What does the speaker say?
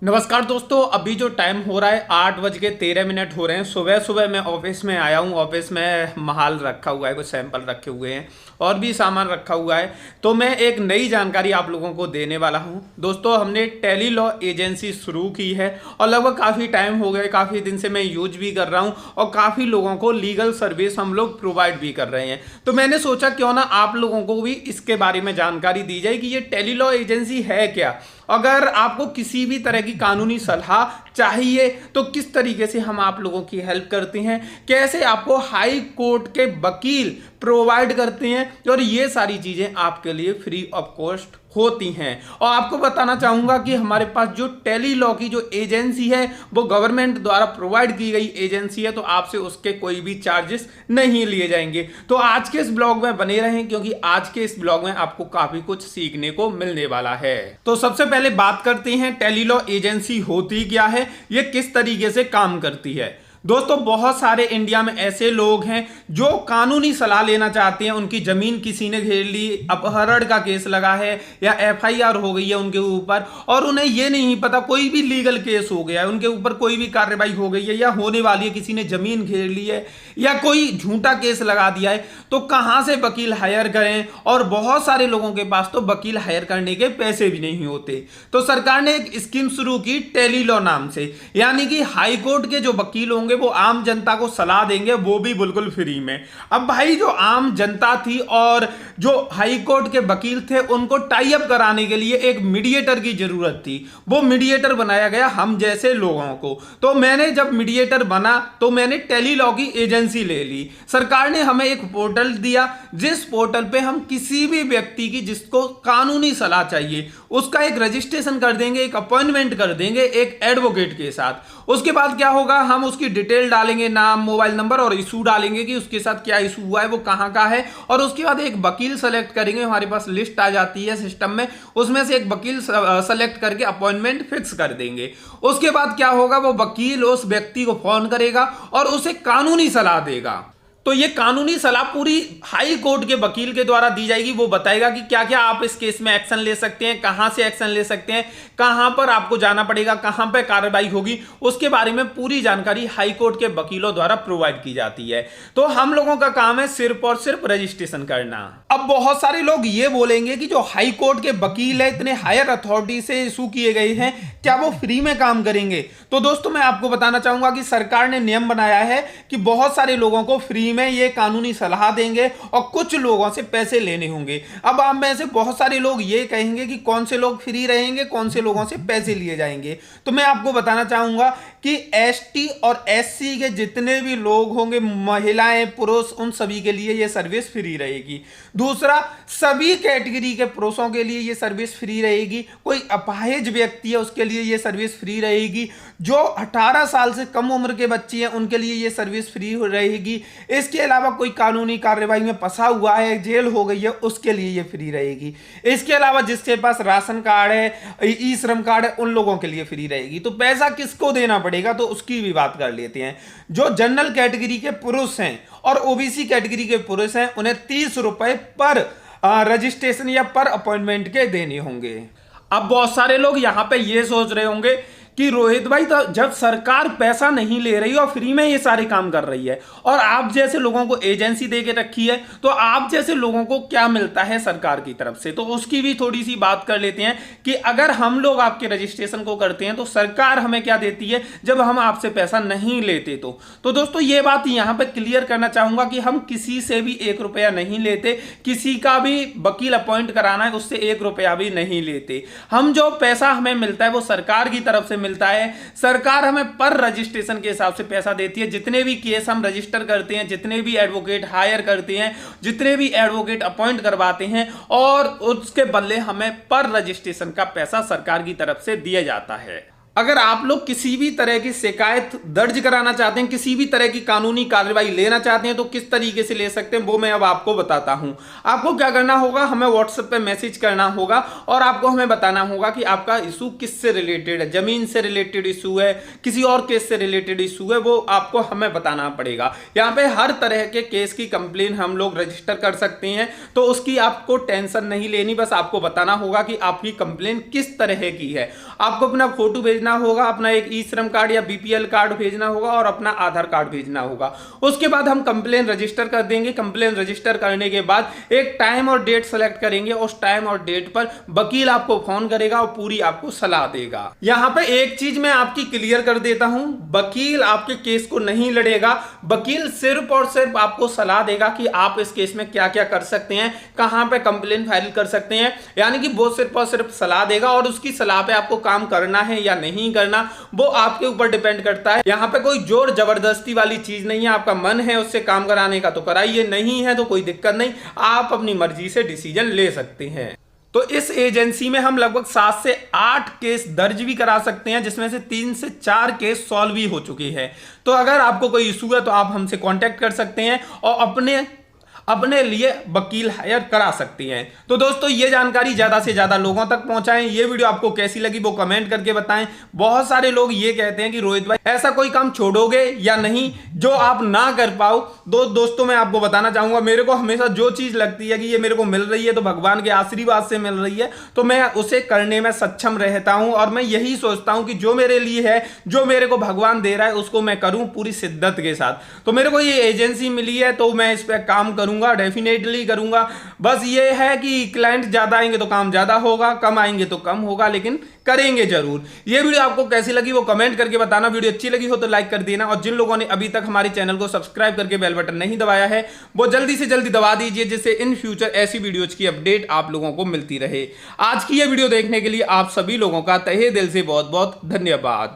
नमस्कार दोस्तों, अभी जो टाइम हो रहा है 8:13 हो रहे हैं। सुबह सुबह मैं ऑफिस में आया हूँ। ऑफिस में माल रखा हुआ है, कुछ सैंपल रखे हुए हैं और भी सामान रखा हुआ है। तो मैं एक नई जानकारी आप लोगों को देने वाला हूँ। दोस्तों, हमने टेली लॉ एजेंसी शुरू की है और लगभग काफ़ी टाइम हो गए, काफ़ी दिन से मैं यूज भी कर रहा हूँ और काफ़ी लोगों को लीगल सर्विस हम लोग प्रोवाइड भी कर रहे हैं। तो मैंने सोचा क्यों ना आप लोगों को भी इसके बारे में जानकारी दी जाए कि ये टेली लॉ एजेंसी है क्या। अगर आपको किसी भी तरह की कानूनी सलाह चाहिए तो किस तरीके से हम आप लोगों की हेल्प करते हैं, कैसे आपको हाई कोर्ट के वकील प्रोवाइड करते हैं और ये सारी चीजें आपके लिए फ्री ऑफ कॉस्ट होती हैं। और आपको बताना चाहूंगा कि हमारे पास जो टेली लॉ की जो एजेंसी है वो गवर्नमेंट द्वारा प्रोवाइड की गई एजेंसी है, तो आपसे उसके कोई भी चार्जेस नहीं लिए जाएंगे। तो आज के इस ब्लॉग में बने रहें क्योंकि आज के इस ब्लॉग में आपको काफी कुछ सीखने को मिलने वाला है। तो सबसे पहले बात करते हैं टेली लॉ एजेंसी होती क्या है, ये किस तरीके से काम करती है। दोस्तों, बहुत सारे इंडिया में ऐसे लोग हैं जो कानूनी सलाह लेना चाहते हैं। उनकी जमीन किसी ने घेर ली, अपहरण का केस लगा है या एफआईआर हो गई है उनके ऊपर और उन्हें ये नहीं पता, कोई भी लीगल केस हो गया है, उनके ऊपर कोई भी कार्रवाई हो गई है या होने वाली है, किसी ने जमीन घेर ली है या कोई झूठा केस लगा दिया है, तो कहां से वकील हायर करें। और बहुत सारे लोगों के पास तो वकील हायर करने के पैसे भी नहीं होते। तो सरकार ने एक स्कीम शुरू की टेली लॉ नाम से, यानी कि हाई कोर्ट के जो वकील होंगे वो आम जनता को सलाह देंगे, वो भी बिल्कुल फ्री में। अब भाई, जो आम जनता थी और जो हाई कोर्ट के वकील थे उनको टाई अप कराने के लिए एक मीडिएटर की जरूरत थी। वो मीडिएटर बनाया गया हम जैसे लोगों को। तो मैंने जब मीडिएटर बना तो मैंने टेली लॉ की एजेंसी ले ली। सरकार ने हमें एक पोर्टल दिया जिस पोर्टल पे हम किसी भी व्यक्ति की जिसको कानूनी सलाह चाहिए उसका एक रजिस्ट्रेशन कर देंगे, एक अपॉइंटमेंट कर देंगे एक एडवोकेट के साथ। उसके बाद क्या होगा, हम उसकी डिटेल डालेंगे, नाम, मोबाइल नंबर और इशू डालेंगे कि उसके साथ क्या इशू हुआ है, वो कहां का है, और उसके बाद एक वकील सेलेक्ट करेंगे। हमारे पास लिस्ट आ जाती है सिस्टम में, उसमें से एक वकील सेलेक्ट करके अपॉइंटमेंट फिक्स कर देंगे। उसके बाद क्या होगा, वो वकील उस व्यक्ति को फोन करेगा और उसे कानूनी सलाह देगा। तो ये कानूनी सलाह पूरी हाई कोर्ट के वकील के द्वारा दी जाएगी। वो बताएगा कि क्या क्या आप इस केस में एक्शन ले सकते हैं, कहां से एक्शन ले सकते हैं, कहां पर आपको जाना पड़ेगा, कहां पर कार्रवाई होगी, उसके बारे में पूरी जानकारी हाई कोर्ट के वकीलों द्वारा प्रोवाइड की जाती है। तो हम लोगों का काम है सिर्फ और सिर्फ रजिस्ट्रेशन करना। अब बहुत सारे लोग ये बोलेंगे कि जो हाई कोर्ट के वकील है इतने हायर अथॉरिटी से इशू किए गए हैं, क्या वो फ्री में काम करेंगे? तो दोस्तों, मैं आपको बताना चाहूंगा कि सरकार ने नियम बनाया है कि बहुत सारे लोगों को फ्री में ये कानूनी सलाह देंगे और कुछ लोगों से पैसे लेने होंगे। अब आप में से बहुत सारे लोग ये कहेंगे कि कौन से लोग फ्री रहेंगे, कौन से लोगों से पैसे लिए जाएंगे। तो मैं आपको बताना चाहूंगा कि एसटी और एससी के जितने भी लोग होंगे, महिलाएं, पुरुष, उन सभी के लिए यह सर्विस फ्री रहेगी। दूसरा, सभी कैटेगरी के पुरुषों के लिए यह सर्विस फ्री रहेगी। कोई अपाहिज व्यक्ति है उसके लिए यह सर्विस फ्री रहेगी। जो 18 साल से कम उम्र के बच्चे हैं उनके लिए यह सर्विस फ्री रहेगी। इसके अलावा कोई कानूनी कार्रवाई में फंसा हुआ है, जेल हो गई है, उसके लिए यह फ्री रहेगी। इसके अलावा जिसके पास राशन कार्ड है, ई श्रम कार्ड है, उन लोगों के लिए फ्री रहेगी। तो पैसा किसको देना पड़ेगा, तो उसकी भी बात कर लेते हैं। जो जनरल कैटेगरी के पुरुष हैं और ओबीसी कैटेगरी के पुरुष हैं उन्हें 30 रुपए पर रजिस्ट्रेशन या पर अपॉइंटमेंट के देने होंगे। अब बहुत सारे लोग यहां पे ये सोच रहे होंगे कि रोहित भाई, तो जब सरकार पैसा नहीं ले रही और फ्री में ये सारे काम कर रही है और आप जैसे लोगों को एजेंसी दे के रखी है, तो आप जैसे लोगों को क्या मिलता है सरकार की तरफ से? तो उसकी भी थोड़ी सी बात कर लेते हैं कि अगर हम लोग आपके रजिस्ट्रेशन को करते हैं तो सरकार हमें क्या देती है जब हम आपसे पैसा नहीं लेते। तो दोस्तों, ये बात यहां पर क्लियर करना चाहूंगा कि हम किसी से भी 1 रुपया नहीं लेते। किसी का भी वकील अपॉइंट कराना है उससे 1 रुपया भी नहीं लेते। हम जो पैसा हमें मिलता है वो सरकार की तरफ से मिलता है। सरकार हमें पर रजिस्ट्रेशन के हिसाब से पैसा देती है। जितने भी केस हम रजिस्टर करते हैं, जितने भी एडवोकेट हायर करते हैं, जितने भी एडवोकेट अपॉइंट करवाते हैं, और उसके बदले हमें पर रजिस्ट्रेशन का पैसा सरकार की तरफ से दिया जाता है। अगर आप लोग किसी भी तरह की शिकायत दर्ज कराना चाहते हैं, किसी भी तरह की कानूनी कार्रवाई लेना चाहते हैं, तो किस तरीके से ले सकते हैं वो मैं अब आपको बताता हूं। आपको क्या करना होगा, हमें व्हाट्सएप पे मैसेज करना होगा और आपको हमें बताना होगा कि आपका इशू किससे रिलेटेड है। जमीन से रिलेटेड इशू है, किसी और केस से रिलेटेड इशू है, वो आपको हमें बताना पड़ेगा। यहाँ पे हर तरह के केस की कंप्लेन हम लोग रजिस्टर कर सकते हैं, तो उसकी आपको टेंशन नहीं लेनी। बस आपको बताना होगा कि आपकी कंप्लेन किस तरह की है। आपको अपना फोटो भेजना भेजना होगा, अपना एक ई श्रम कार्ड या बीपीएल कार्ड भेजना होगा और अपना आधार कार्ड भेजना होगा। उसके बाद हम कंप्लेन रजिस्टर कर देंगे। कंप्लेन रजिस्टर करने के बाद एक टाइम और डेट सेलेक्ट करेंगे। उस टाइम और डेट पर वकील आपको फोन करेगा और पूरी आपको सलाह देगा। यहां पे एक चीज मैं आपकी क्लियर कर देता हूं, वकील आपके केस को नहीं लड़ेगा। वकील सिर्फ और सिर्फ आपको सलाह देगा कि आप इस केस में क्या क्या कर सकते हैं, कहां पे कंप्लेन फाइल कर सकते हैं, यानी कि वो सिर्फ और सिर्फ सलाह देगा और उसकी सलाह पे आपको काम करना है या नहीं करना वो आपके ऊपर डिपेंड करता है। यहां पे कोई जोर जबरदस्ती वाली चीज नहीं है। आपका मन है उससे काम कराने का तो कराइए, नहीं है तो कोई दिक्कत नहीं, आप अपनी मर्जी से डिसीजन ले सकते हैं। तो इस एजेंसी में हम लगभग 7 से 8 केस दर्ज भी करा सकते हैं, जिसमें से 3 से 4 केस सॉल्व भी हो चुके हैं। तो अगर आपको कोई इशू है तो आप हमसे कांटेक्ट कर सकते हैं और अपने लिए वकील हायर करा सकती हैं। तो दोस्तों ये जानकारी ज्यादा से ज्यादा लोगों तक पहुंचाएं। ये वीडियो आपको कैसी लगी वो कमेंट करके बताएं। बहुत सारे लोग ये कहते हैं कि रोहित भाई ऐसा कोई काम छोड़ोगे या नहीं जो आप ना कर पाओ। दोस्तों मैं आपको बताना चाहूंगा, मेरे को हमेशा जो चीज लगती है कि ये मेरे को मिल रही है तो भगवान के आशीर्वाद से मिल रही है, तो मैं उसे करने में सक्षम रहता हूं और मैं यही सोचता हूं कि जो मेरे लिए है, जो मेरे को भगवान दे रहा है उसको मैं करूं पूरी शिद्दत के साथ। तो मेरे को ये एजेंसी मिली है तो मैं इस पर काम करूंगा, डेफिनेटली करूंगा। बस ये है कि क्लाइंट ज्यादा आएंगे तो काम ज्यादा होगा, कम आएंगे तो कम होगा, लेकिन करेंगे जरूर। ये वीडियो आपको कैसी लगी वो कमेंट करके बताना। वीडियो अच्छी लगी हो तो लाइक कर देना और जिन लोगों ने अभी तक हमारे चैनल को सब्सक्राइब करके बेल बटन नहीं दबाया है वो जल्दी से जल्दी दबा दीजिए, जिससे इन फ्यूचर ऐसी वीडियोज की अपडेट आप लोगों को मिलती रहे। आज की ये वीडियो देखने के लिए आप सभी लोगों का तहे दिल से बहुत बहुत धन्यवाद।